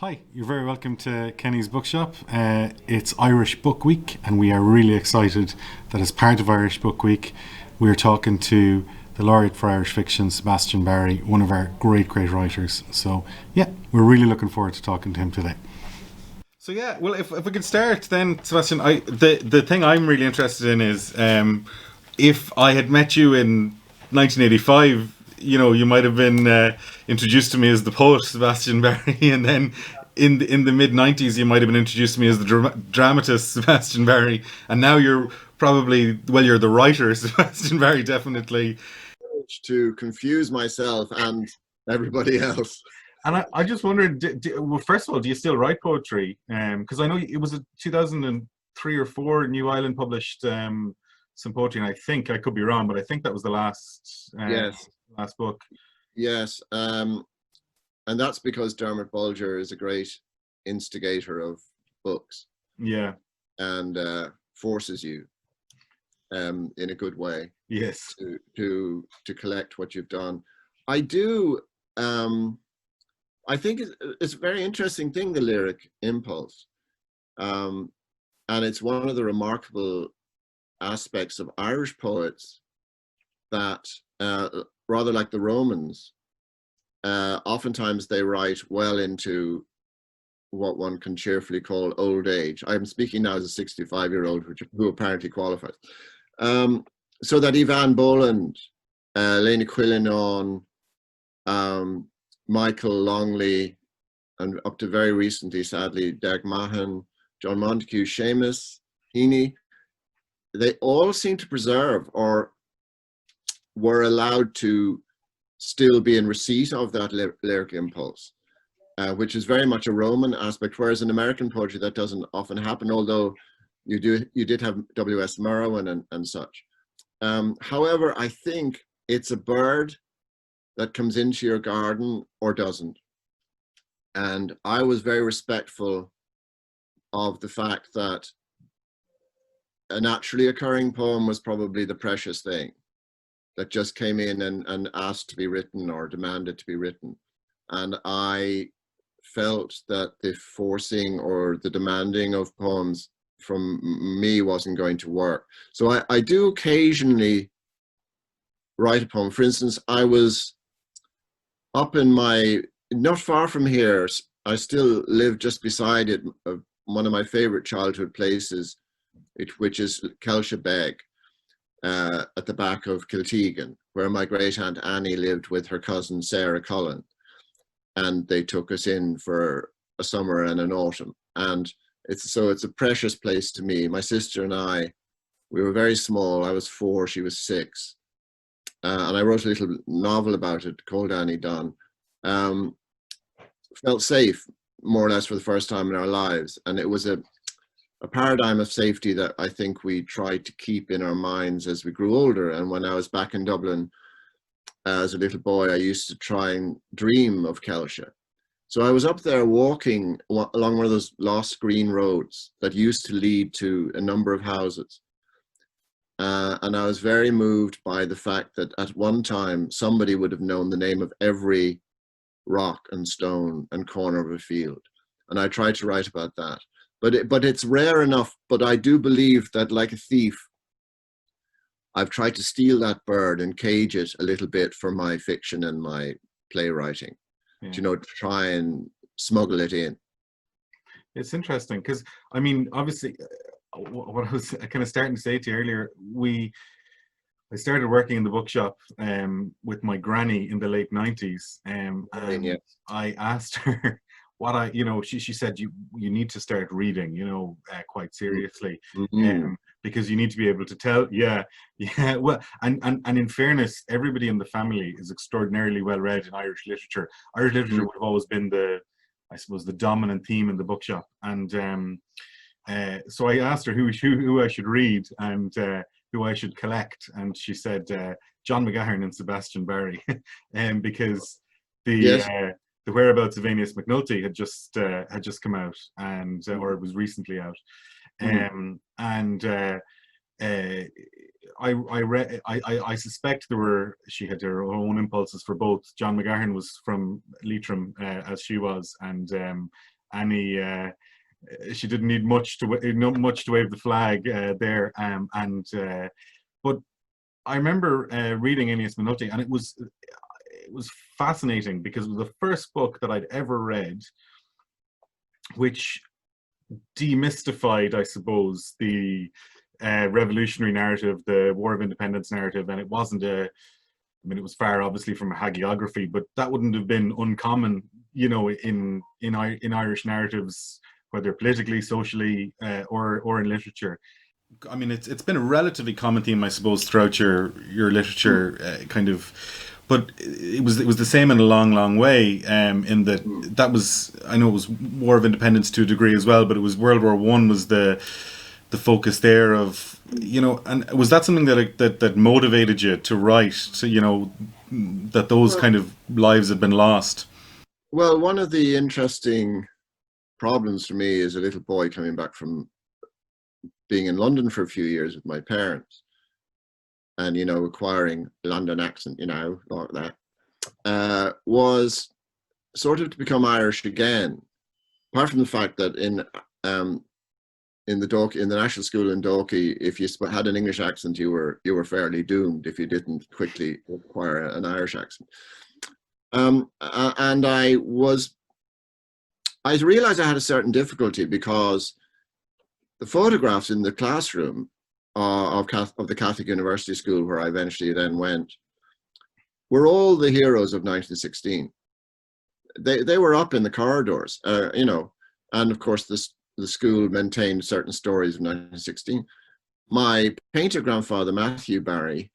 Hi, you're very welcome to Kenny's Bookshop. It's Irish Book Week, and we are really excited that as part of Irish Book Week, we're talking to the Laureate for Irish Fiction, Sebastian Barry, one of our great writers. So, yeah, we're really looking forward to talking to him today. So yeah, well, if we could start then, Sebastian, the thing I'm really interested in is if I had met you in 1985, you might have been introduced to me as the poet Sebastian Barry, and then in the mid 90s, you might have been introduced to me as the dramatist Sebastian Barry, and now you're the writer Sebastian Barry, definitely. To confuse myself and everybody else. And I just wondered, well, first of all, do you still write poetry? Because I know it was a 2003 or four, New Island published some poetry, and I think I could be wrong, but I think that was the Yes, last book. yes, and that's because Dermot Bulger is a great instigator of books. Yeah. And forces you in a good way. Yes. To collect what you've done. I do. I think it's a very interesting thing, the lyric impulse, and it's one of the remarkable aspects of Irish poets that, rather like the Romans, oftentimes they write well into what one can cheerfully call old age. I'm speaking now as a 65-year-old who apparently qualifies. So that Ivan Boland, Lena Quillinan, Michael Longley, and up to very recently, sadly, Derek Mahan, John Montague, Seamus Heaney, they all seem to preserve or were allowed to still be in receipt of that lyric impulse, which is very much a Roman aspect, whereas in American poetry that doesn't often happen, although you did have W.S. Merwin and such. However, I think it's a bird that comes into your garden or doesn't. And I was very respectful of the fact that a naturally occurring poem was probably the precious thing that just came in and asked to be written or demanded to be written. And I felt that the forcing or the demanding of poems from me wasn't going to work. So I do occasionally write a poem. For instance, I was up in not far from here, I still live just beside it, one of my favorite childhood places, which is Kelshire Beg, at the back of Kiltegan, where my great aunt Annie lived with her cousin Sarah Cullen. And they took us in for a summer and an autumn. And it's a precious place to me. My sister and I, we were very small. I was 4, she was 6. And I wrote a little novel about it called Annie Dunn. Felt safe, more or less, for the first time in our lives. And it was a paradigm of safety that I think we tried to keep in our minds as we grew older. And when I was back in Dublin as a little boy, I used to try and dream of Kelshire. So I was up there walking along one of those lost green roads that used to lead to a number of houses. And I was very moved by the fact that at one time, somebody would have known the name of every rock and stone and corner of a field. And I tried to write about that. But it's rare enough, but I do believe that, like a thief, I've tried to steal that bird and cage it a little bit for my fiction and my playwriting. Yeah. To try and smuggle it in. It's interesting because, I mean, obviously, what I was kind of starting to say to you earlier, I started working in the bookshop with my granny in the late 90s, and yeah. I asked her she said you need to start reading, quite seriously, because you need to be able to tell. Yeah. Well, and in fairness, everybody in the family is extraordinarily well read in Irish literature. Irish literature would have always been the dominant theme in the bookshop, and so I asked her who I should read and who I should collect, and she said John McGahern and Sebastian Barry, because the whereabouts of Aeneas McNulty had just come out, or it was recently out, and I suspect she had her own impulses for both. John McGahern was from Leitrim, as she was, and Annie, she didn't need much to wave the flag there. But I remember reading Aeneas Minuti, and it was fascinating because it was the first book that I'd ever read which demystified, I suppose, the revolutionary narrative, the War of Independence narrative. And it wasn't it was far obviously from a hagiography, but that wouldn't have been uncommon, in Irish narratives, whether politically, socially, or in literature. I mean, it's been a relatively common theme, I suppose, throughout your literature, kind of. But it was the same in a long way. In that was, I know it was War of Independence to a degree as well, but it was World War One was the focus there of, and was that something that motivated you to write? So that those kind of lives had been lost. Well, one of the interesting problems for me as a little boy coming back from being in London for a few years with my parents, and acquiring London accent, like that, was sort of to become Irish again. Apart from the fact that in the national school in Dalkey, if you had an English accent, you were fairly doomed if you didn't quickly acquire an Irish accent. And I realized I had a certain difficulty because the photographs in the classroom of the Catholic University School, where I eventually then went, were all the heroes of 1916. They were up in the corridors, and of course the school maintained certain stories of 1916. My painter grandfather, Matthew Barry,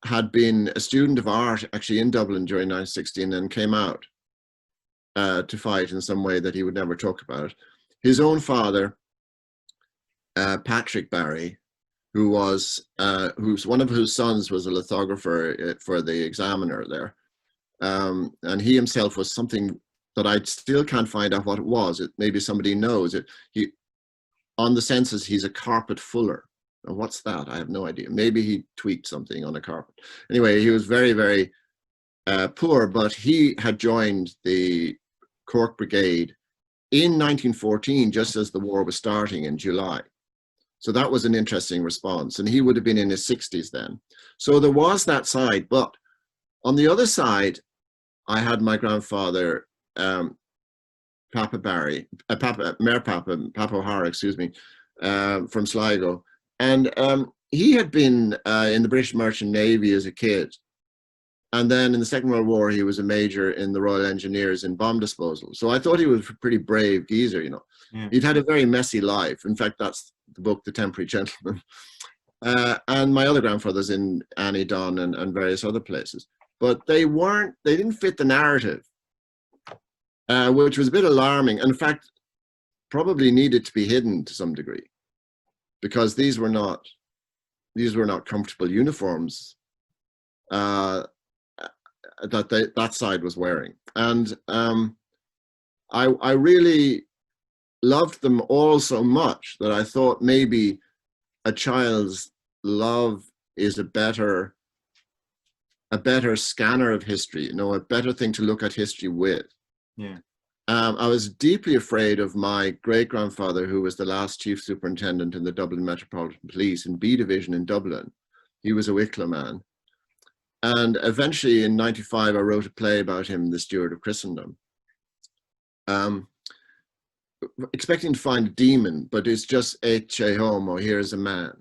had been a student of art actually in Dublin during 1916 and came out to fight in some way that he would never talk about. His own father, Patrick Barry, whose one of whose sons was a lithographer for the Examiner there, and he himself was something that I still can't find out what it was. Maybe somebody knows it. On the census, he's a carpet fuller. Now, what's that? I have no idea. Maybe he tweaked something on a carpet. Anyway, he was very, very poor, but he had joined the Cork Brigade in 1914, just as the war was starting in July. So that was an interesting response. And he would have been in his 60s then. So there was that side. But on the other side, I had my grandfather, Papa Barry, Mayor Papa O'Hara, excuse me, from Sligo. And he had been in the British Merchant Navy as a kid. And then in the Second World War, he was a major in the Royal Engineers in bomb disposal. So I thought he was a pretty brave geezer, Yeah. He'd had a very messy life. In fact, that's the book, The Temporary Gentleman. And my other grandfathers in Annie Donn and various other places. But they didn't fit the narrative, which was a bit alarming. And in fact, probably needed to be hidden to some degree, because these were not comfortable uniforms that side was wearing. And I really loved them all so much that I thought maybe a child's love is a better scanner of history, a better thing to look at history with. Yeah. I was deeply afraid of my great-grandfather, who was the last chief superintendent in the Dublin Metropolitan Police in B Division in Dublin. He was a Wicklow man. And eventually in 95, I wrote a play about him, The Steward of Christendom, expecting to find a demon, but it's just Ecce Homo, here's a man.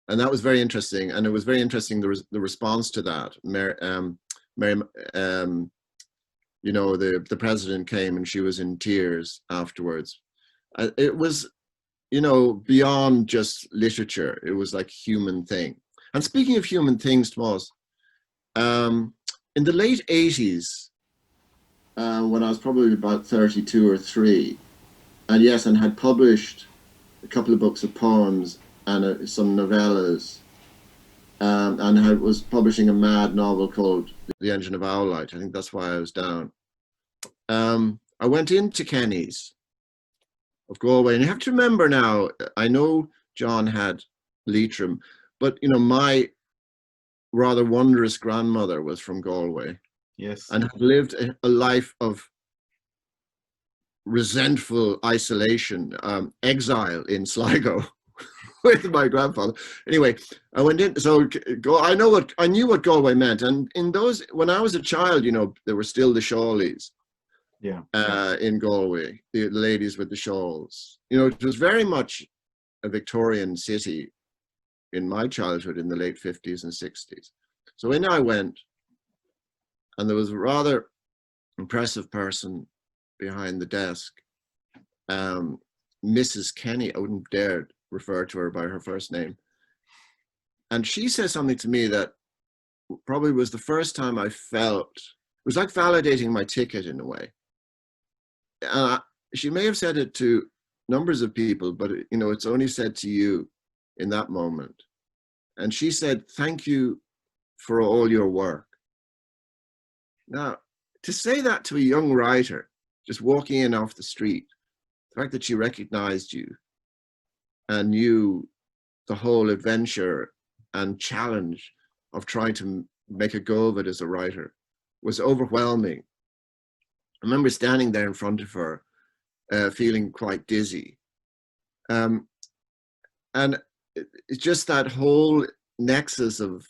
And that was very interesting. And it was very interesting, the response to that. The president came and she was in tears afterwards. It was, beyond just literature. It was like a human thing. And speaking of human things, Tomás, in the late 80s, when I was probably about 32 or 3, and had published a couple of books of poems and some novellas, and was publishing a mad novel called The Engine of Owlite. I think that's why I was down. I went into Kennys of Galway, and you have to remember now, I know John had Leitrim, But, you know, my rather wondrous grandmother was from Galway. Yes. And had lived a life of resentful isolation, exile in Sligo with my grandfather. Anyway, I went in. So I knew what Galway meant. And in those, when I was a child, you know, there were still the Shawleys. Yeah. In Galway, the ladies with the shawls. You know, it was very much a Victorian city in my childhood in the late 50s and 60s. So in I went, and there was a rather impressive person behind the desk, Mrs. Kenny. I wouldn't dare refer to her by her first name. And she said something to me that probably was the first time I felt, it was like validating my ticket in a way. She may have said it to numbers of people, but you know, it's only said to you in that moment. And she said, "Thank you for all your work." Now, to say that to a young writer, just walking in off the street, the fact that she recognized you and knew the whole adventure and challenge of trying to make a go of it as a writer was overwhelming. I remember standing there in front of her, feeling quite dizzy. And it's just that whole nexus of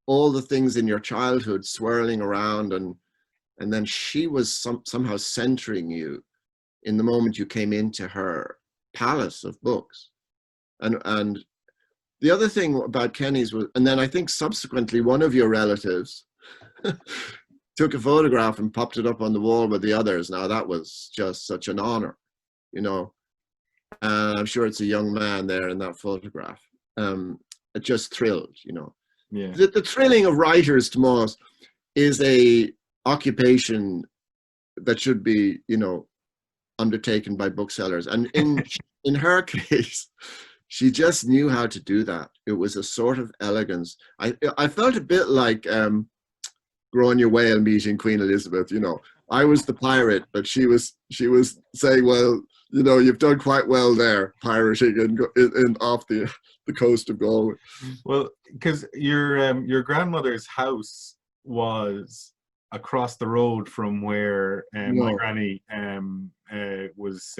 all the things in your childhood swirling around, and then she was somehow centering you in the moment you came into her palace of books. And the other thing about Kenny's was, and then I think subsequently one of your relatives took a photograph and popped it up on the wall with the others. Now that was just such an honor, you know. I'm sure it's a young man there in that photograph. It just thrilled, you know. Yeah. The thrilling of writers, Tomás, is a occupation that should be, you know, undertaken by booksellers. And in her case, she just knew how to do that. It was a sort of elegance. I felt a bit like Growing Your Whale meeting Queen Elizabeth, you know. I was the pirate, but she was saying, well, you know, you've done quite well there, pirating in off the coast of Galway. Well, because your grandmother's house was across the road from where my granny was.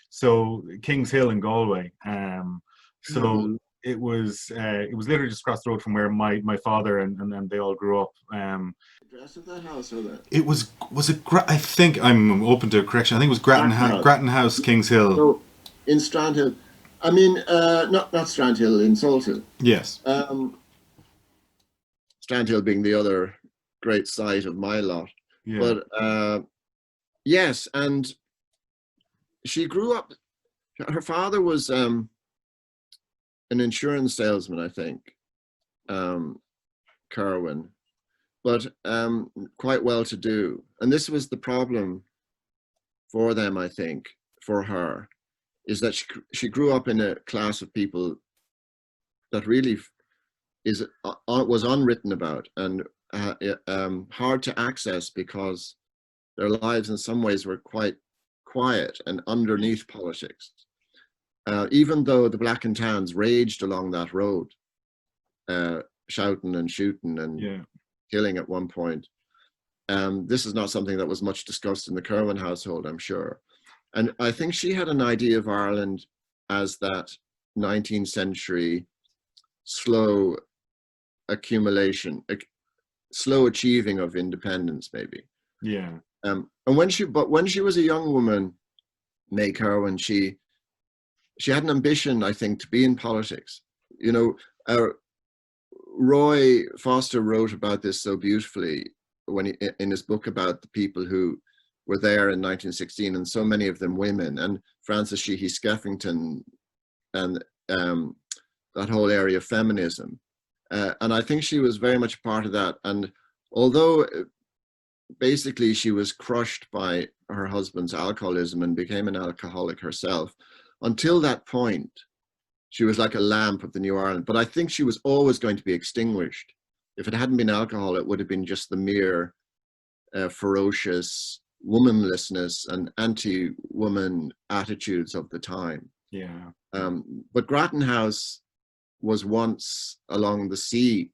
So King's Hill in Galway. So it was literally just across the road from where my father and they all grew up. Address of that house, or that? It was it? I think I'm open to a correction. I think it was Grattan House, Kings Hill. So in Strandhill, I mean, not Strandhill, in Salthill. Yes. Strandhill being the other great site of my lot. Yeah. But yes, and she grew up. Her father was an insurance salesman, I think, Kerwin, but quite well to do. And this was the problem for them, I think, for her, is that she grew up in a class of people that really was unwritten about and hard to access, because their lives in some ways were quite quiet and underneath politics. Even though the Black and Tans raged along that road, shouting and shooting and killing at one point. This is not something that was much discussed in the Kerwin household, I'm sure. And I think she had an idea of Ireland as that 19th century slow accumulation, slow achieving of independence, maybe. Yeah. And when she was a young woman, May Kerwin, she had an ambition, I think, to be in politics. You know, Roy Foster wrote about this so beautifully when in his book about the people who were there in 1916, and so many of them women, and Frances Sheehy Skeffington, and that whole area of feminism. And I think she was very much part of that. And although basically she was crushed by her husband's alcoholism and became an alcoholic herself, until that point, she was like a lamp of the New Ireland. But I think she was always going to be extinguished. If it hadn't been alcohol, it would have been just the mere ferocious womanlessness and anti-woman attitudes of the time. Yeah. But Grattan House was once along the sea.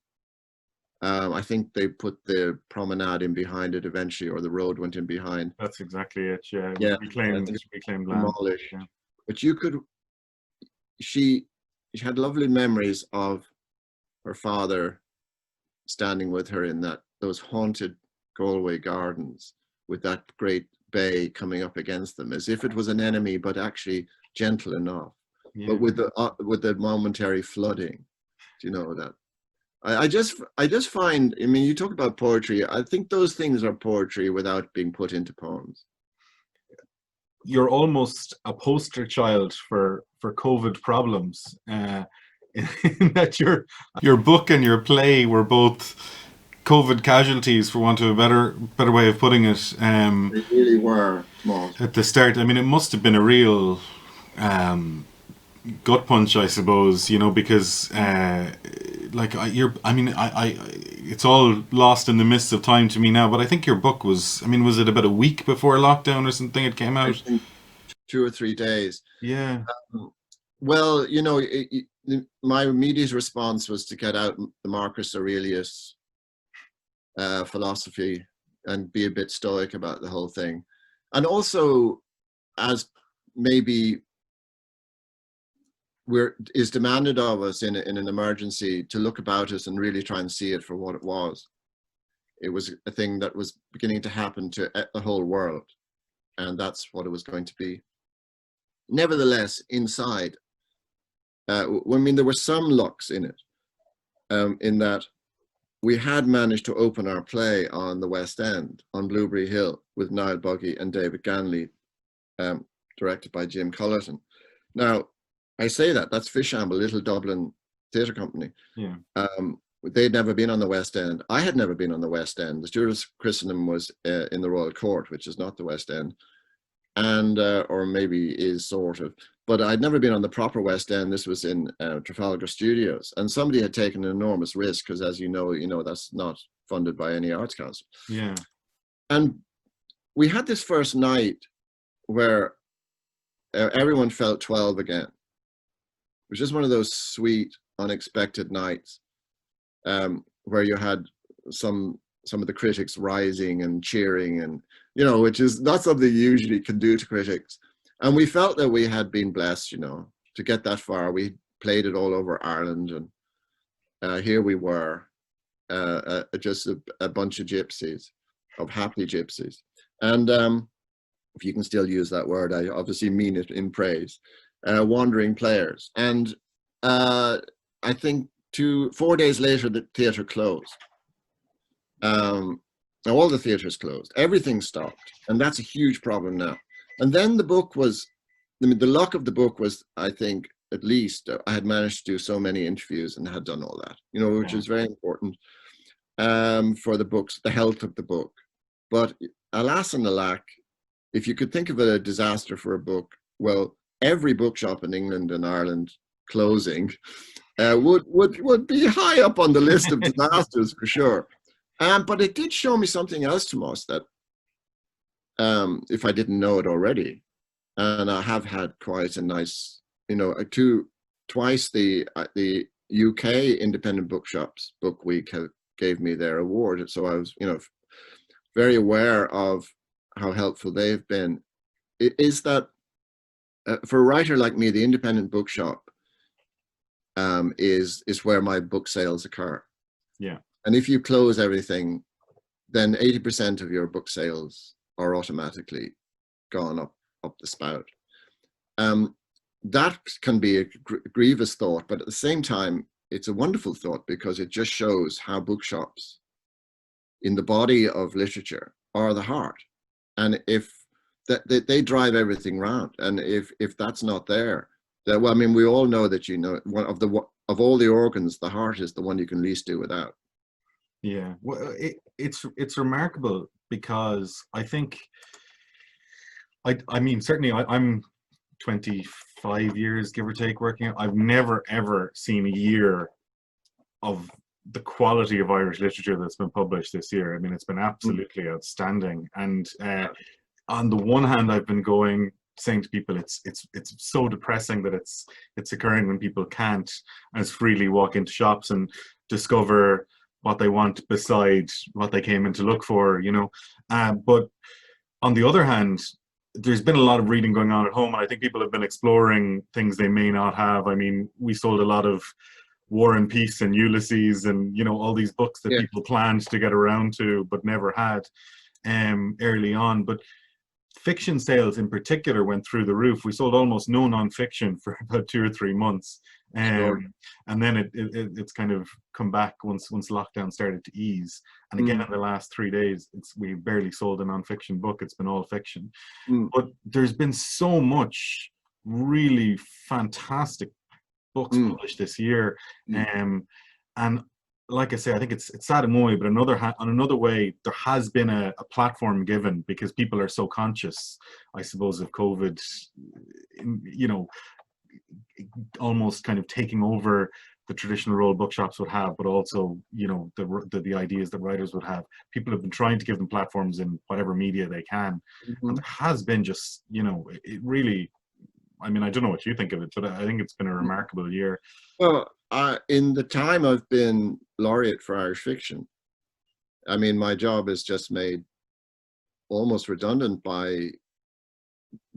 I think they put the promenade in behind it eventually, or the road went in behind. That's exactly it. Yeah. Yeah, I Reclaimed, think reclaimed land. demolished. Yeah. But you could, she had lovely memories of her father standing with her in those haunted Galway gardens with that great bay coming up against them, as if it was an enemy, but actually gentle enough. Yeah. But with the momentary flooding, do you know that? I just find, I mean, you talk about poetry. I think those things are poetry without being put into poems. You're almost a poster child for COVID problems, in that your book and your play were both COVID casualties, for want of a better way of putting it. They really were, Tomás. At the start, I mean, it must have been a real gut punch, I suppose, you know, because like it's all lost in the mists of time to me now, but I think your book was, I mean, was it about a week before lockdown or something it came out? I think 2 or 3 days. Yeah. Well, you know, my immediate response was to get out the Marcus Aurelius philosophy and be a bit stoic about the whole thing. And also, as maybe is demanded of us in an emergency, to look about us and really try and see it for what it was. It was a thing that was beginning to happen to the whole world, and that's what it was going to be. Nevertheless, inside, I mean, there were some lucks in it, in that we had managed to open our play on the West End, on Blueberry Hill, with Niall Buggy and David Ganley, directed by Jim Cullerton. Now, I say that's Fishamble, Little Dublin Theatre Company. Yeah. They'd never been on the West End. I had never been on the West End. The Stewardess Christendom was in the Royal Court, which is not the West End, and or maybe is sort of. But I'd never been on the proper West End. This was in Trafalgar Studios, and somebody had taken an enormous risk, because, as you know, that's not funded by any arts council. Yeah. And we had this first night where everyone felt 12 again. It was just one of those sweet, unexpected nights, where you had some of the critics rising and cheering, and, you know, which is not something you usually can do to critics. And we felt that we had been blessed, you know, to get that far. We played it all over Ireland, and here we were, just a bunch of gypsies, of happy gypsies. And if you can still use that word, I obviously mean it in praise. Wandering players. And I think 4 days later, the theatre closed. All the theatres closed. Everything stopped. And that's a huge problem now. And then the book was, I mean, the luck of the book was, I think, at least I had managed to do so many interviews and had done all that, you know, which is very important for the books, the health of the book. But alas and alack, if you could think of a disaster for a book, well, every bookshop in England and Ireland closing would be high up on the list of disasters for sure. But it did show me something else, Tomás, that if I didn't know it already, and I have had quite a nice, you know, twice the UK Independent Bookshops Book Week gave me their award, so I was, you know, very aware of how helpful they've been. Is that for a writer like me, the independent bookshop is where my book sales occur. Yeah. And if you close everything, then 80% of your book sales are automatically gone up the spout. That can be a grievous thought, but at the same time, it's a wonderful thought, because it just shows how bookshops in the body of literature are the heart. And if they drive everything round, and if that's not there, well, I mean, we all know that, you know, one of all the organs, the heart is the one you can least do without. Yeah, well, it's remarkable, because I think, I mean, certainly I'm 25 years, give or take, working. I've never ever seen a year of the quality of Irish literature that's been published this year. I mean, it's been absolutely outstanding. And on the one hand, I've been going saying to people it's so depressing that it's occurring when people can't as freely walk into shops and discover what they want beside what they came in to look for, you know. But on the other hand, there's been a lot of reading going on at home, and I think people have been exploring things they may not have. I mean, we sold a lot of War and Peace and Ulysses and, you know, all these books that people planned to get around to but never had early on. But fiction sales in particular went through the roof. We sold almost no nonfiction for about 2 or 3 months. And then it's kind of come back once lockdown started to ease. And again, in the last 3 days, we barely sold a nonfiction book. It's been all fiction. But there's been so much really fantastic books published this year. And like I say, I think it's sad in one way, but on another way, there has been a platform given because people are so conscious, I suppose, of COVID, you know, almost kind of taking over the traditional role bookshops would have, but also, you know, the ideas that writers would have. People have been trying to give them platforms in whatever media they can. And there has been just, you know, it really, I mean, I don't know what you think of it, but I think it's been a remarkable year. Well, in the time I've been laureate for Irish fiction, I mean, my job is just made almost redundant by,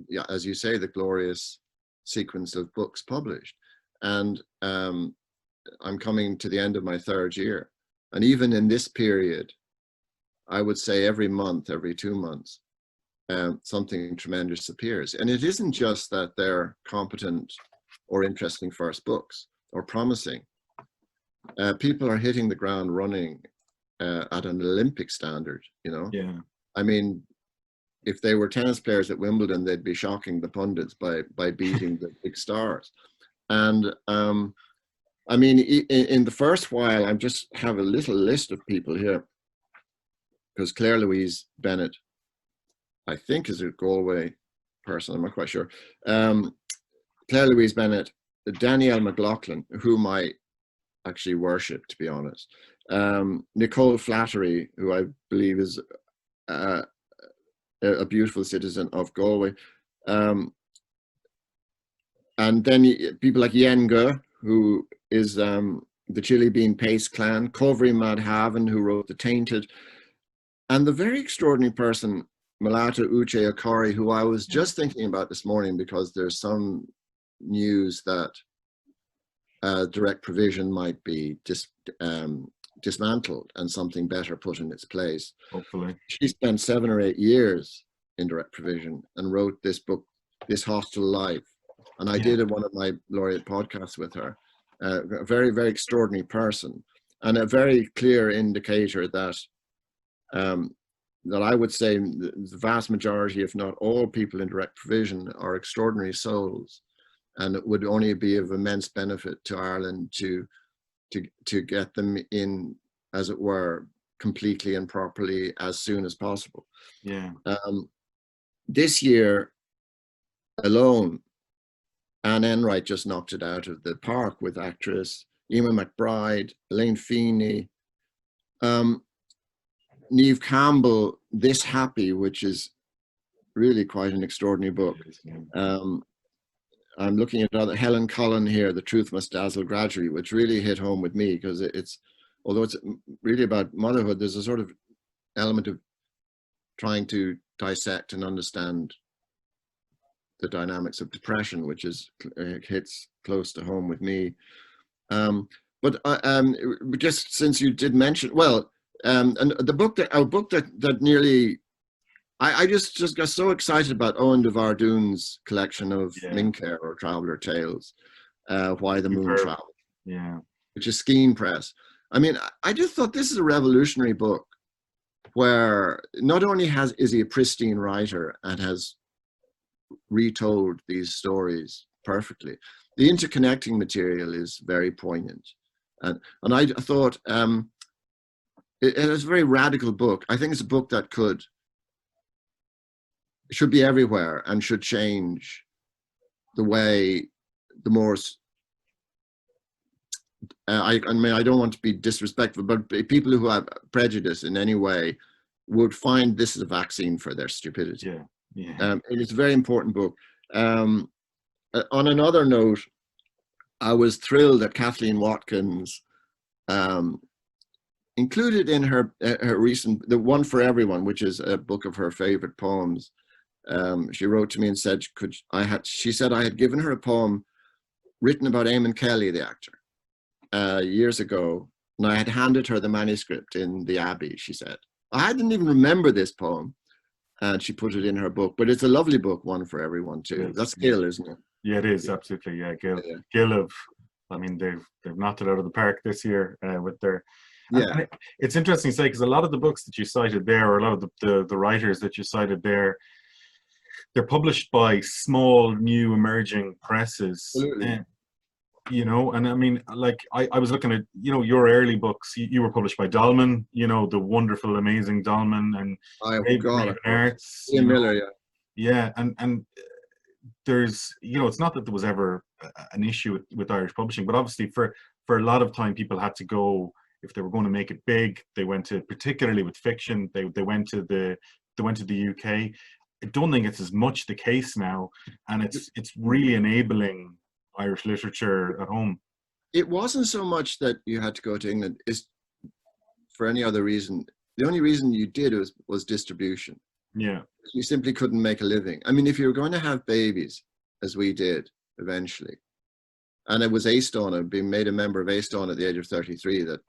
yeah, as you say, the glorious sequence of books published. And I'm coming to the end of my 3rd year. And even in this period, I would say every month, every 2 months, something tremendous appears. And it isn't just that they're competent or interesting first books or promising. People are hitting the ground running at an Olympic standard, you know? Yeah. I mean, if they were tennis players at Wimbledon, they'd be shocking the pundits by beating the big stars. And I mean, in the first while, I just have a little list of people here, because Claire Louise Bennett, I think, is a Galway person, I'm not quite sure. Claire Louise Bennett, Danielle McLaughlin, whom I actually worship, to be honest. Nicole Flattery, who I believe is a beautiful citizen of Galway. And then people like Yen Ge, who is the Chili Bean Paste Clan, Covry Madhavan, who wrote The Tainted, and the very extraordinary person, Malata Uche Okori, who I was just thinking about this morning, because there's some news that direct provision might be dismantled and something better put in its place. Hopefully. She spent 7 or 8 years in direct provision and wrote this book, This Hostile Life. And I did one of my laureate podcasts with her. A very, very extraordinary person, and a very clear indicator that that I would say the vast majority, if not all, people in direct provision are extraordinary souls, and it would only be of immense benefit to Ireland to get them in, as it were, completely and properly as soon as possible. Yeah. This year alone, Anne Enright just knocked it out of the park with actress Emma McBride, Elaine Feeney, Niamh Campbell, This Happy, which is really quite an extraordinary book. I'm looking at other, Helen Cullen here, The Truth Must Dazzle Gradually, which really hit home with me, because it's, although it's really about motherhood, there's a sort of element of trying to dissect and understand the dynamics of depression, which is hits close to home with me. But just since you did mention, well, and the book that nearly, I just got so excited about Owen de Vardoon's collection of Minker, or Traveller Tales, Why the Moon Travels, which is Skeen Press. I mean, I just thought this is a revolutionary book, where not only is he a pristine writer and has retold these stories perfectly, the interconnecting material is very poignant, and I thought it is a very radical book. I think it's a book that should be everywhere and should change the way the more I mean, I don't want to be disrespectful, but people who have prejudice in any way would find this is a vaccine for their stupidity. It is a very important book. On another note, I was thrilled that Kathleen Watkins included in her recent, The One for Everyone, which is a book of her favorite poems. She wrote to me and said, she said I had given her a poem written about Eamon Kelly, the actor, years ago, and I had handed her the manuscript in the Abbey, she said. I didn't even remember this poem, and she put it in her book, but it's a lovely book, One for Everyone too. That's Gil, isn't it? Yeah, it is, absolutely. Yeah, Gil have, I mean, they've knocked it out of the park this year with their. And it's interesting to say, because a lot of the books that you cited there, or a lot of the writers that you cited there, they're published by small, new, emerging presses. Absolutely. You know, and I mean, like, I was looking at, you know, your early books. You were published by Dolman, you know, the wonderful, amazing Dolman, and Raven Arts. Ian Miller, yeah, and there's, you know, it's not that there was ever an issue with Irish publishing, but obviously for a lot of time, people had to go, if they were going to make it big, they went to, particularly with fiction, they went to the UK. I don't think it's as much the case now, and it's really enabling Irish literature at home. It wasn't so much that you had to go to England, is for any other reason. The only reason you did was distribution. Yeah. You simply couldn't make a living. I mean, if you were going to have babies, as we did eventually, and it was Astone, being made a member of Astone at the age of 33, that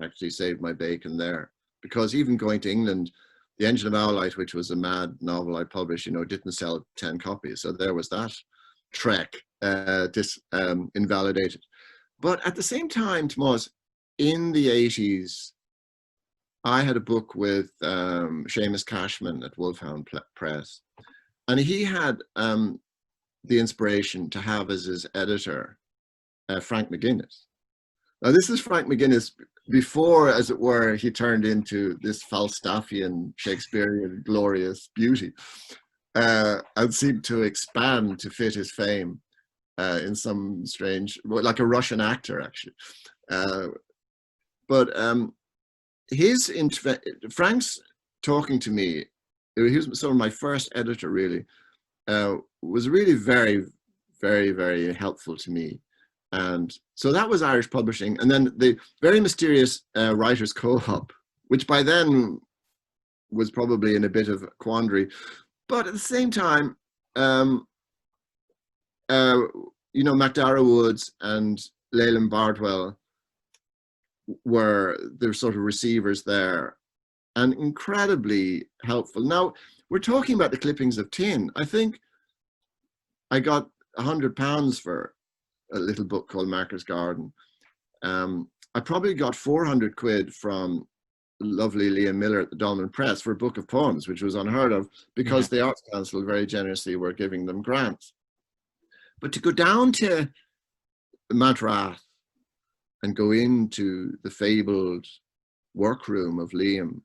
actually saved my bacon there. Because even going to England, The Engine of Owlite, which was a mad novel I published, you know, didn't sell 10 copies. So there was that trek invalidated. But at the same time, Tomás, in the 80s, I had a book with Seamus Cashman at Wolfhound Press, and he had the inspiration to have as his editor Frank McGuinness. Now, this is Frank McGuinness before, as it were, he turned into this Falstaffian Shakespearean glorious beauty, and seemed to expand to fit his fame in some strange, like a Russian actor, actually. But Frank's talking to me, he was sort of my first editor, really, was really very, very, very helpful to me. And so that was Irish publishing. And then the very mysterious Writers Co-op, which by then was probably in a bit of a quandary. But at the same time, you know, MacDara Woods and Leyland Bardwell were the sort of receivers there, and incredibly helpful. Now, we're talking about the clippings of tin. I think I got £100 for a little book called Marker's Garden. I probably got 400 quid from lovely Liam Miller at the Dolman Press for a book of poems, which was unheard of, because the Arts Council very generously were giving them grants. But to go down to Madrath and go into the fabled workroom of Liam,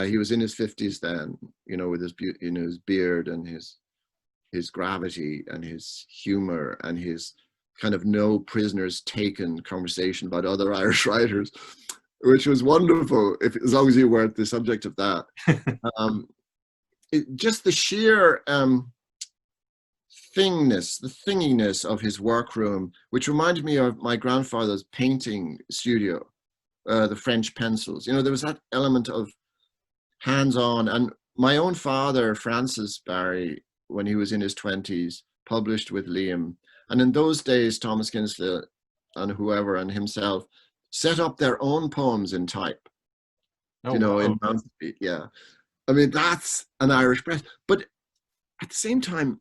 he was in his 50s then, you know, with his, you know, his beard and his gravity and his humor and his kind of no prisoners taken conversation about other Irish writers, which was wonderful, as long as you weren't the subject of that. Just the sheer thinginess of his workroom, which reminded me of my grandfather's painting studio, the French pencils. You know, there was that element of hands-on. And my own father, Francis Barry, when he was in his 20s, published with Liam. And in those days, Thomas Kinsella and whoever and himself set up their own poems in type. Oh, you know, wow. In Mount Street, yeah. I mean, that's an Irish press. But at the same time,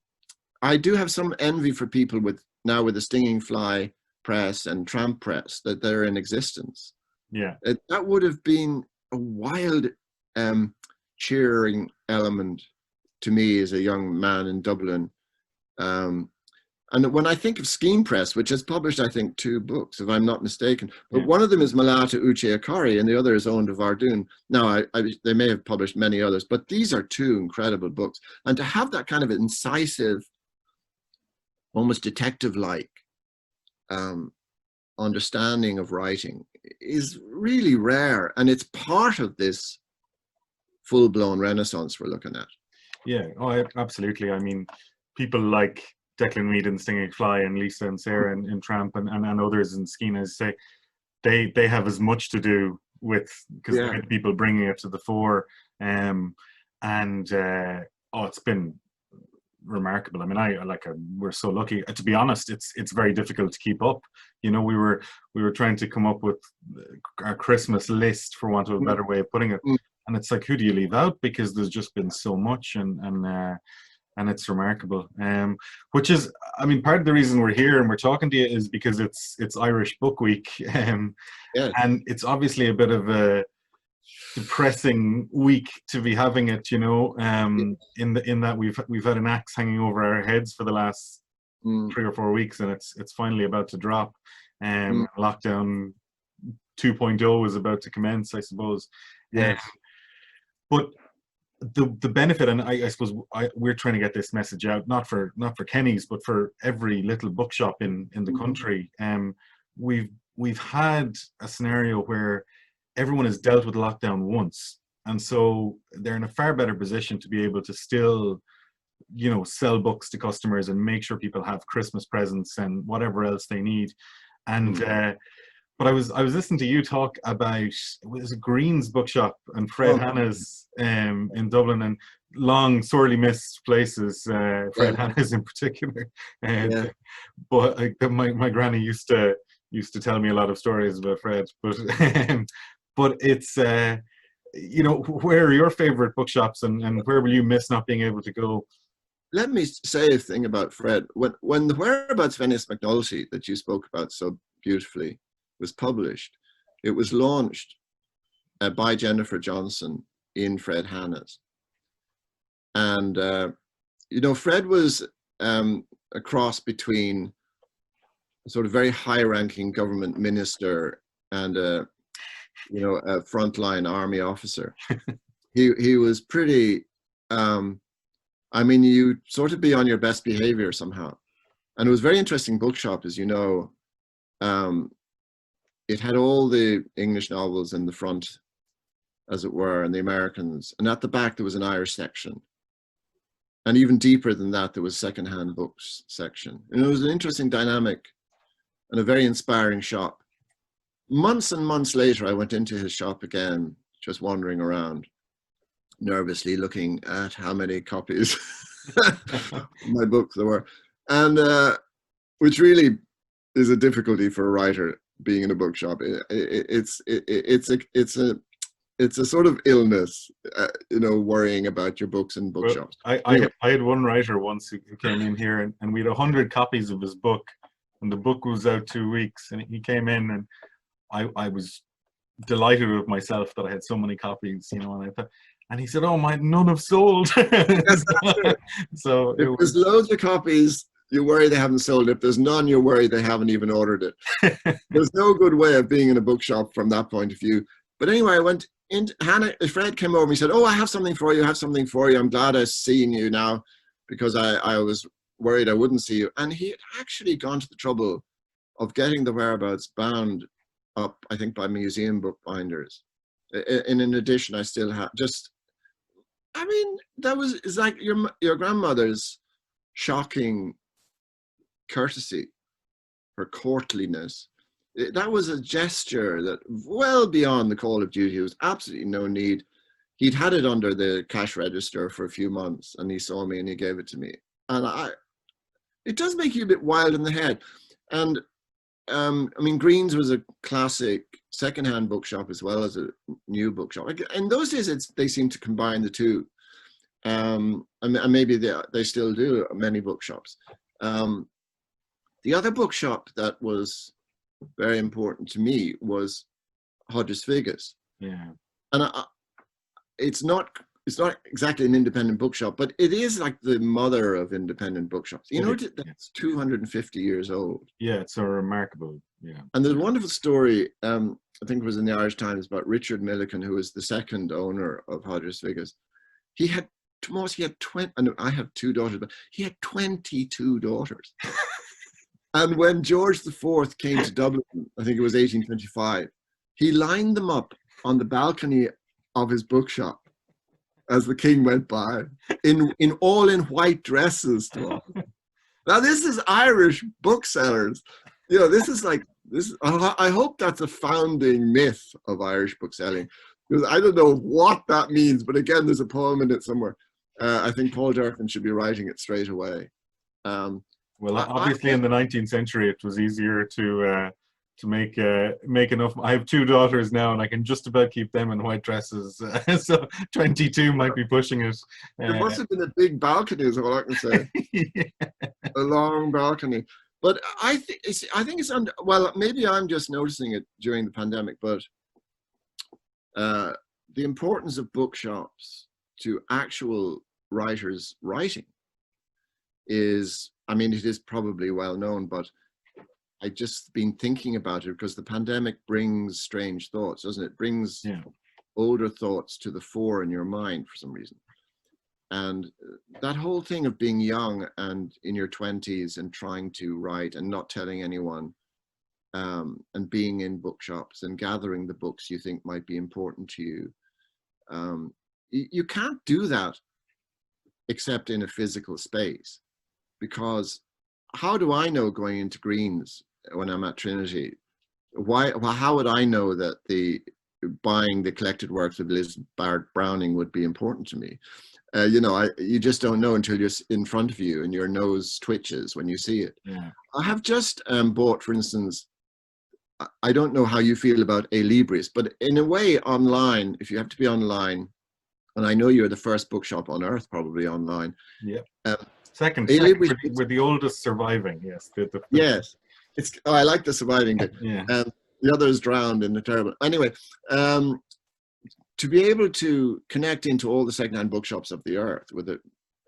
I do have some envy for people with the Stinging Fly press and Tramp press, that they're in existence. Yeah. That would have been a wild cheering element to me as a young man in Dublin. And when I think of Skeen Press, which has published, I think, 2 books, if I'm not mistaken, but one of them is Malata Uche Akari and the other is Owen de Vardoon. Now, they may have published many others, but these are 2 incredible books. And to have that kind of incisive, almost detective-like understanding of writing is really rare. And it's part of this full-blown renaissance we're looking at. Yeah, oh, absolutely. I mean, people like Declan Reid and Stinging Fly and Lisa and Sarah in Tramp and others in Skeena say they have as much to do with, because they're the people bringing it to the fore. It's been remarkable. I mean, we're so lucky. To be honest, it's very difficult to keep up. You know, we were trying to come up with our Christmas list, for want of a better way of putting it, and it's like, who do you leave out? Because there's just been so much, and it's remarkable. Which is, I mean, part of the reason we're here and we're talking to you is because it's Irish Book Week, and it's obviously a bit of a depressing week to be having it, you know, in that we've had an axe hanging over our heads for the last 3 or 4 weeks, and it's finally about to drop. Lockdown 2.0 is about to commence, I suppose. But the benefit, and I suppose we're trying to get this message out, not for Kennys, but for every little bookshop in the country. We've had a scenario where everyone has dealt with lockdown once, and so they're in a far better position to be able to still, you know, sell books to customers and make sure people have Christmas presents and whatever else they need. And but I was listening to you talk about, it was Green's Bookshop and Fred Hanna's in Dublin, and long sorely missed places, Fred Hanna's in particular. But my granny used to tell me a lot of stories about Fred. But it's you know, where are your favorite bookshops, and where will you miss not being able to go? Let me say a thing about Fred. When the Whereabouts of Ennis McNulty that you spoke about so beautifully was published, it was launched by Jennifer Johnson in Fred Hanna's. And, you know, Fred was a cross between a sort of very high-ranking government minister and a frontline army officer. He was pretty, I mean, you sort of be on your best behavior somehow. And it was a very interesting bookshop, as you know. It had all the English novels in the front, as it were, and the Americans. And at the back, there was an Irish section. And even deeper than that, there was a secondhand books section. And it was an interesting dynamic and a very inspiring shop. Months and months later, I went into his shop again, just wandering around, nervously looking at how many copies of my books there were. And which really is a difficulty for a writer being in a bookshop. It's a sort of illness, you know, worrying about your books in bookshops. Well, I had one writer once who came in here, and we had 100 copies of his book, and the book was out 2 weeks, and he came in, and I was delighted with myself that I had so many copies, you know, and I thought, and he said, "Oh my, none have sold." So if there's loads of copies, you worry they haven't sold. If there's none, you're worried they haven't even ordered it. There's no good way of being in a bookshop from that point of view. But anyway, I went in. Fred came over and he said, "Oh, I have something for you. I have something for you. I'm glad I've seen you now, because I was worried I wouldn't see you." And he had actually gone to the trouble of getting the Whereabouts bound up, I think, by museum bookbinders. In an edition, I still have just. I mean, it's like your grandmother's shocking courtesy, her courtliness. That was a gesture that well beyond the call of duty. There was absolutely no need. He'd had it under the cash register for a few months, and he saw me and he gave it to me. And it does make you a bit wild in the head. And I mean, Green's was a classic secondhand bookshop as well as a new bookshop. In those days, they seem to combine the two. And maybe they still do, many bookshops. The other bookshop that was very important to me was Hodges Figgis. Yeah. And it's not exactly an independent bookshop, but it is like the mother of independent bookshops. You know, that's 250 years old. Yeah, it's so remarkable. Yeah. And there's a wonderful story, I think it was in the Irish Times, about Richard Milliken, who was the second owner of Hodges Figgis. He had 20, and I have 2 daughters, but he had 22 daughters. And when George IV came to Dublin, I think it was 1825, he lined them up on the balcony of his bookshop as the king went by, in all in white dresses to all. Now this is Irish booksellers. You know, this is like this. I hope that's a founding myth of Irish bookselling, because I don't know what that means. But again, there's a poem in it somewhere. I think Paul Durkin should be writing it straight away. Well, obviously, in the 19th century, it was easier to make enough. I have 2 daughters now, and I can just about keep them in white dresses. So 22 might be pushing it. There must have been a big balcony, is all I can say. Yeah. A long balcony. But I think it's well, maybe I'm just noticing it during the pandemic, but the importance of bookshops to actual writers writing is, I mean, it is probably well known, but I just been thinking about it because the pandemic brings strange thoughts, doesn't it? It brings older thoughts to the fore in your mind for some reason. And that whole thing of being young and in your 20s and trying to write and not telling anyone, and being in bookshops and gathering the books you think might be important to you. You can't do that except in a physical space, because how do I know going into Greens when I'm at Trinity? How would I know that buying the collected works of Elizabeth Barrett Browning would be important to me? You know, you just don't know until you're in front of you and your nose twitches when you see it. Yeah. I have just bought, for instance, I don't know how you feel about A Libris, but in a way online, if you have to be online, and I know you're the first bookshop on earth probably online. Yeah. Second, we're the oldest surviving. Yes. Yes. I like the surviving bit. Yeah. The others drowned in the terrible. Anyway, to be able to connect into all the secondhand bookshops of the earth with it,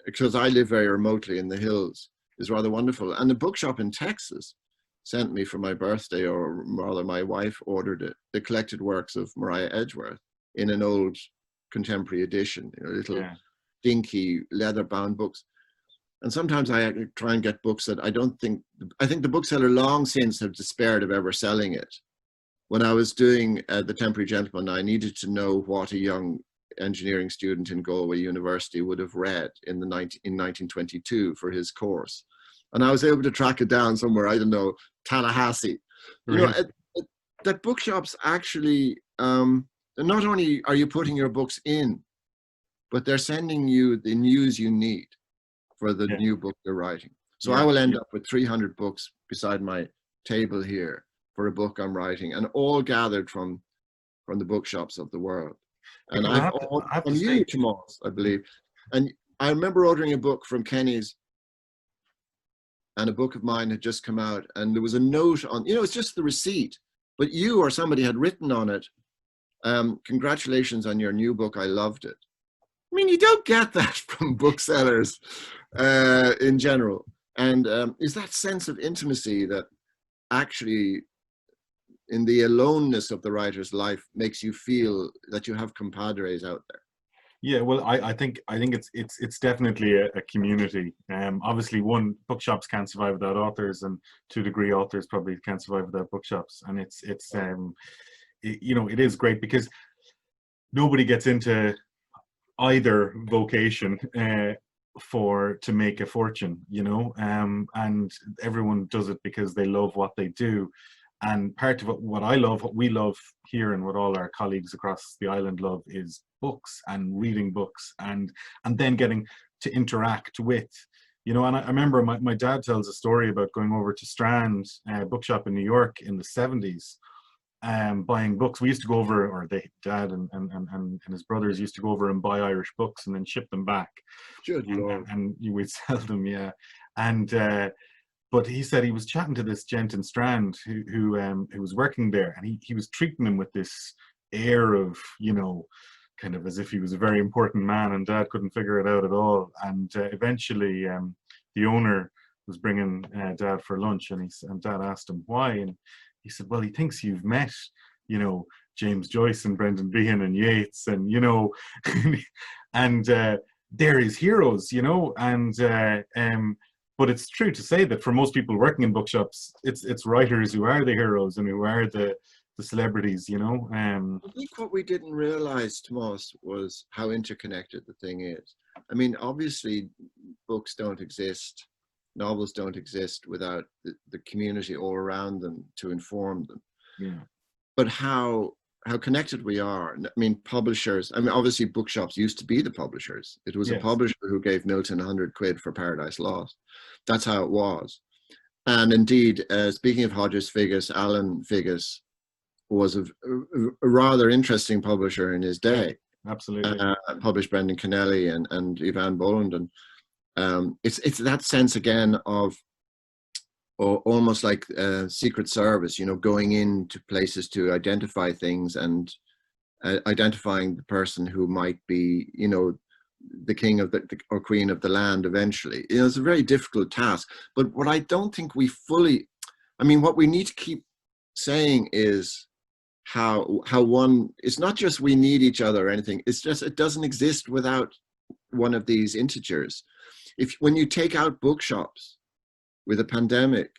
because I live very remotely in the hills, is rather wonderful. And the bookshop in Texas sent me for my birthday, or rather my wife ordered it, the collected works of Maria Edgeworth in an old contemporary edition, you know, little dinky leather-bound books. And sometimes I try and get books that I think the bookseller long since have despaired of ever selling it. When I was doing The Temporary Gentleman, I needed to know what a young engineering student in Galway University would have read in 1922 for his course. And I was able to track it down somewhere, I don't know, Tallahassee. Really? You know, that bookshops actually, not only are you putting your books in, but they're sending you the news you need for the new book they're writing. So I will end up with 300 books beside my table here for a book I'm writing, and all gathered from the bookshops of the world. And I have from you, Tomás, I believe. And I remember ordering a book from Kennys, and a book of mine had just come out, and there was a note on, you know, it's just the receipt, but you or somebody had written on it, congratulations on your new book, I loved it. I mean, you don't get that from booksellers in general. And is that sense of intimacy that actually, in the aloneness of the writer's life, makes you feel that you have compadres out there? Yeah, well, I think it's definitely a community. Obviously, bookshops can't survive without authors, and to a degree, authors probably can't survive without bookshops. And you know, it is great because nobody gets into either vocation to make a fortune, you know, and everyone does it because they love what they do. And part of what we love here, and what all our colleagues across the island love, is books and reading books, and then getting to interact with, you know. And I remember my dad tells a story about going over to Strand bookshop in New York in the 70s, buying books. We used to go over, or dad and his brothers used to go over and buy Irish books and then ship them back. Good Lord. And you would sell them, yeah. And but he said he was chatting to this gent in Strand who was working there, and he was treating him with this air of, you know, kind of as if he was a very important man, and Dad couldn't figure it out at all. And eventually the owner was bringing Dad for lunch, and Dad asked him why, and he said, well, he thinks you've met, you know, James Joyce and Brendan Behan and Yeats, and, you know, and they're his heroes, you know. And but it's true to say that for most people working in bookshops, it's writers who are the heroes and who are the the celebrities, you know. I think what we didn't realize, Tomás, was how interconnected the thing is. I mean, obviously, books don't exist, novels don't exist without the community all around them to inform them. Yeah. But how connected we are. I mean, publishers, I mean, obviously bookshops used to be the publishers. It was a Yes. publisher who gave Milton 100 quid for Paradise Lost. That's how it was. And indeed, speaking of Hodges Figgis, Alan Figgis was a rather interesting publisher in his day. Absolutely. Published Brendan Kennelly and Ivan Boland. And it's that sense again of almost like Secret Service, you know, going into places to identify things and identifying the person who might be, you know, the king of the or queen of the land eventually. You know, it's a very difficult task. But what I don't think we fully, I mean, what we need to keep saying is how one, it's not just we need each other or anything, it's just it doesn't exist without one of these integers. When you take out bookshops with a pandemic,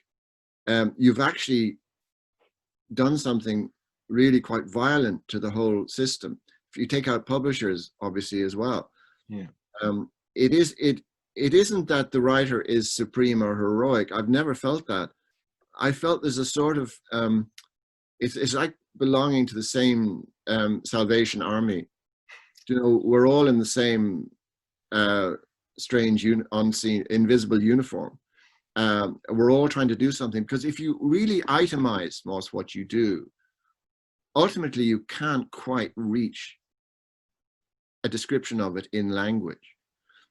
you've actually done something really quite violent to the whole system. If you take out publishers, obviously, as well. Yeah. It isn't that the writer is supreme or heroic. I've never felt that. I felt there's a sort of it's like belonging to the same Salvation Army. You know, we're all in the same strange, unseen, invisible uniform. We're all trying to do something, because if you really itemize most what you do, ultimately you can't quite reach a description of it in language.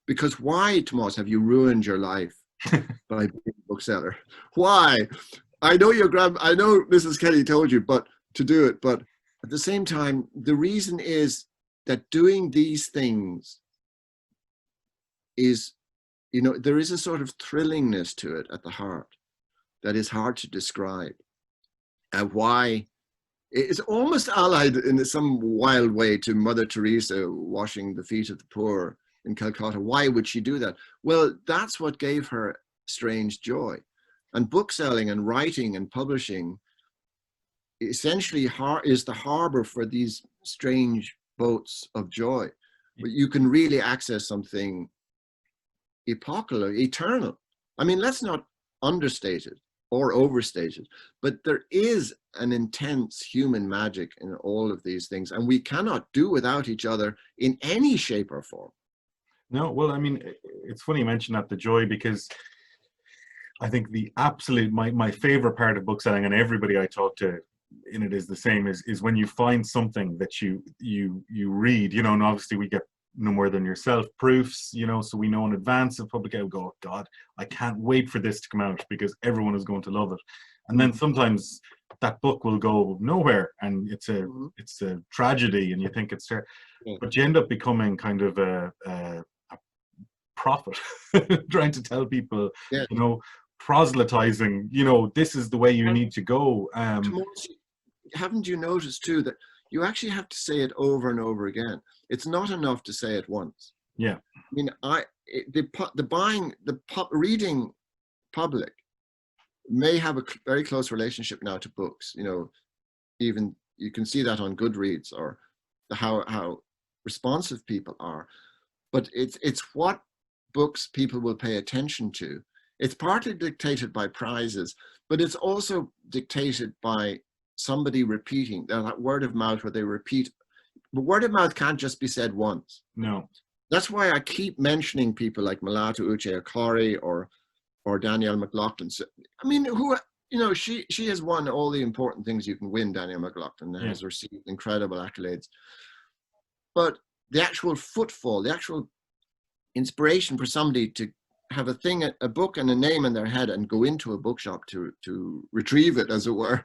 Because why, Tomás, have you ruined your life by being a bookseller? Why? I know I know Mrs. Kenny told you to do it, but at the same time, the reason is that doing these things is, you know, there is a sort of thrillingness to it at the heart that is hard to describe. And why it's almost allied in some wild way to Mother Teresa washing the feet of the poor in Calcutta. Why would she do that? Well, that's what gave her strange joy. And bookselling and writing and publishing essentially is the harbor for these strange boats of joy. But you can really access something epochal or eternal. I mean, let's not understate it or overstate it, but there is an intense human magic in all of these things, and we cannot do without each other in any shape or form. No, well, I mean, it's funny you mention that, the joy, because I think the absolute, my favorite part of bookselling, and everybody I talk to in it is the same, is when you find something that you read, you know, and obviously we get no more than yourself proofs, you know, so we know in advance of publication, we go, oh God, I can't wait for this to come out because everyone is going to love it. And then sometimes that book will go nowhere, and it's a tragedy, and you think it's there, but you end up becoming kind of a prophet, trying to tell people, you know, proselytizing, you know, this is the way you need to go. Haven't you noticed too that you actually have to say it over and over again? It's not enough to say it once. Yeah. I mean, reading public may have a very close relationship now to books. You know, even you can see that on Goodreads, or how responsive people are. But it's what books people will pay attention to. It's partly dictated by prizes, but it's also dictated by somebody repeating, that word of mouth where they repeat. But word of mouth can't just be said once. No. That's why I keep mentioning people like Malatu Uche Akari or Danielle McLaughlin. I mean, who, you know, she has won all the important things you can win, Danielle McLaughlin, and has received incredible accolades. But the actual footfall, the actual inspiration for somebody to have a book and a name in their head and go into a bookshop to retrieve it, as it were,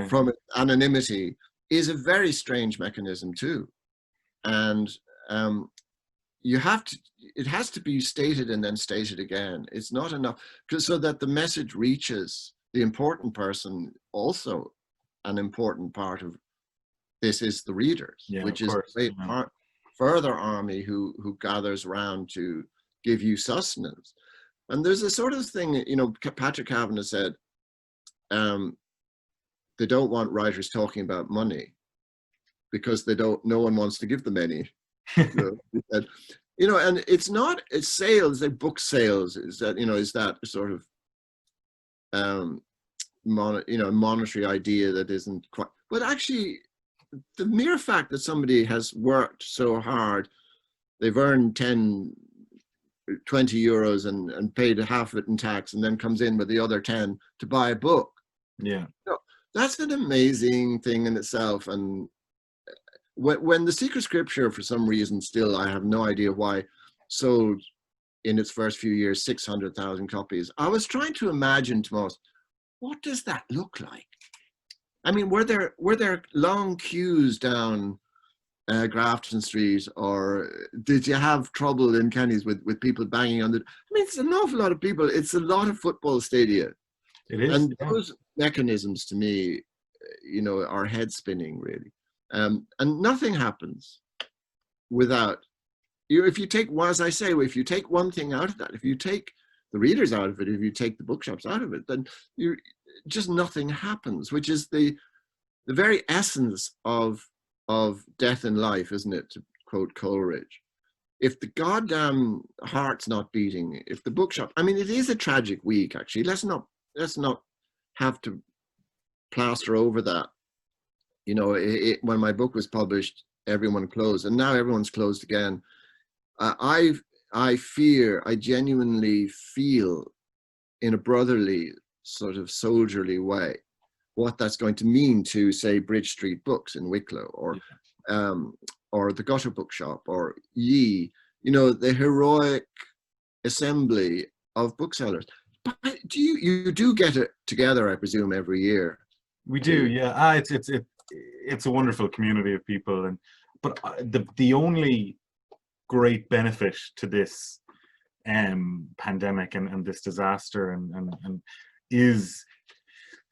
from anonymity, is a very strange mechanism too. And it has to be stated and then stated again. It's not enough, so that the message reaches the important person. Also, an important part of this is the readers, which is a further army who gathers around to give you sustenance. And there's a sort of thing, you know, Patrick Kavanagh said, they don't want writers talking about money because no one wants to give them any. And it's not, it's sales, like book sales, is that sort of monetary idea that isn't quite, but actually the mere fact that somebody has worked so hard, they've earned 10, 20 euros and paid half of it in tax, and then comes in with the other 10 to buy a book. Yeah. That's an amazing thing in itself. And when The Secret Scripture, for some reason, still, I have no idea why, sold in its first few years 600,000 copies, I was trying to imagine, Tomás, what does that look like? I mean, were there long queues down Grafton Street, or did you have trouble in Kennys with people banging on the? I mean, it's an awful lot of people. It's a lot of football stadia. It is. And yeah. those mechanisms, to me, are head spinning, really. And nothing happens without you. If you take, as I say, if you take one thing out of that, if you take the readers out of it, if you take the bookshops out of it, then just nothing happens, which is the very essence of death in life, isn't it? To quote Coleridge, if the goddamn heart's not beating, if the bookshop, I mean, it is a tragic week, actually. Let's not have to plaster over that. When my book was published, everyone closed, and now everyone's closed again. I genuinely feel, in a brotherly sort of soldierly way, what that's going to mean to, say, Bridge Street Books in Wicklow, or the Gutter Bookshop, or Ye, the heroic assembly of booksellers. But you do get it together, I presume, every year? We do, yeah. It's a wonderful community of people, but the only great benefit to this pandemic and this disaster and is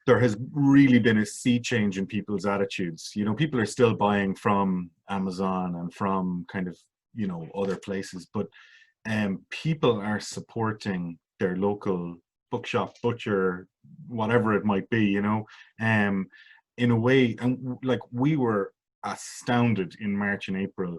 there has really been a sea change in people's attitudes. People are still buying from Amazon and from kind of other places, but people are supporting their local bookshop, butcher, whatever it might be, in a way. And like, we were astounded in March and April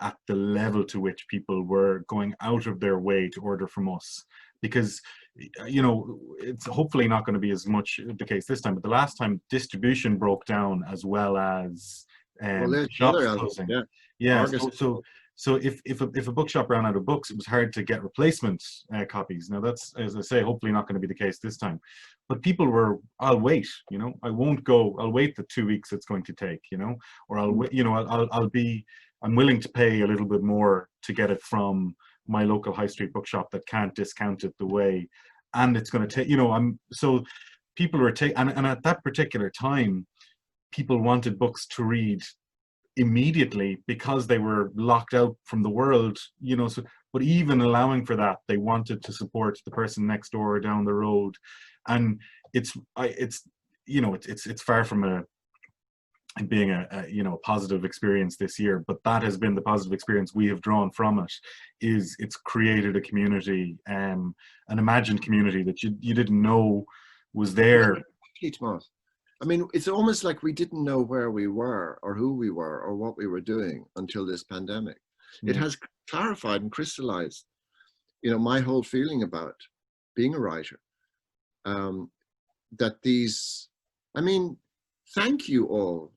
at the level to which people were going out of their way to order from us, because it's hopefully not going to be as much the case this time, but the last time distribution broke down, as well as shops closing. So if a bookshop ran out of books, it was hard to get replacement copies. Now that's, as I say, hopefully not going to be the case this time. But people were, I'll wait, I won't go, I'll wait the 2 weeks it's going to take, or I'm willing to pay a little bit more to get it from my local high street bookshop that can't discount it the way, and it's going to take, so people were and at that particular time, people wanted books to read immediately because they were locked out from the world, so, but even allowing for that, they wanted to support the person next door or down the road. And it's far from being a positive experience this year, but that has been the positive experience we have drawn from it. Is it's created a community, an imagined community that you didn't know was there. I mean, it's almost like we didn't know where we were or who we were or what we were doing until this pandemic. It has clarified and crystallized, my whole feeling about being a writer. Thank you all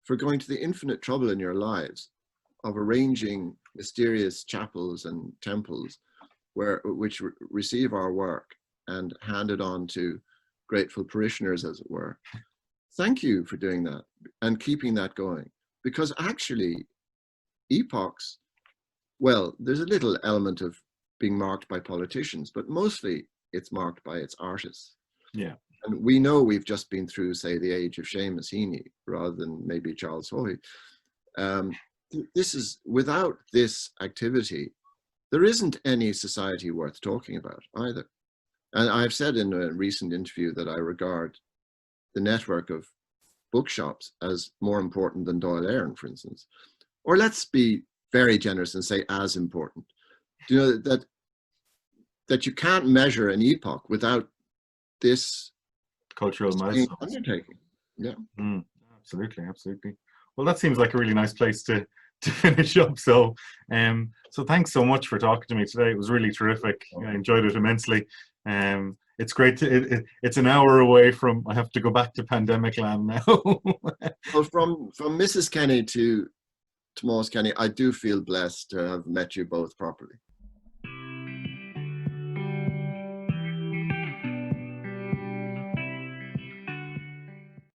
for going to the infinite trouble in your lives of arranging mysterious chapels and temples which receive our work and hand it on to grateful parishioners, as it were. Thank you for doing that and keeping that going, because actually epochs, well, there's a little element of being marked by politicians, but mostly it's marked by its artists. Yeah. And we know we've just been through, say, the age of Seamus Heaney rather than maybe Charles Hoy. Without this activity, there isn't any society worth talking about either. And I've said in a recent interview that I regard the network of bookshops as more important than Dáil Éireann, for instance. Or let's be very generous and say as important. Do you know that you can't measure an epoch without this cultural strange milestones. undertaking. Yeah. Absolutely, absolutely. Well, that seems like a really nice place to finish up. So, so thanks so much for talking to me today. It was really terrific. I enjoyed it immensely. It's great to. It's an hour away from. I have to go back to pandemic land now. Well, from Mrs. Kenny to Tomás Kenny, I do feel blessed to have met you both properly.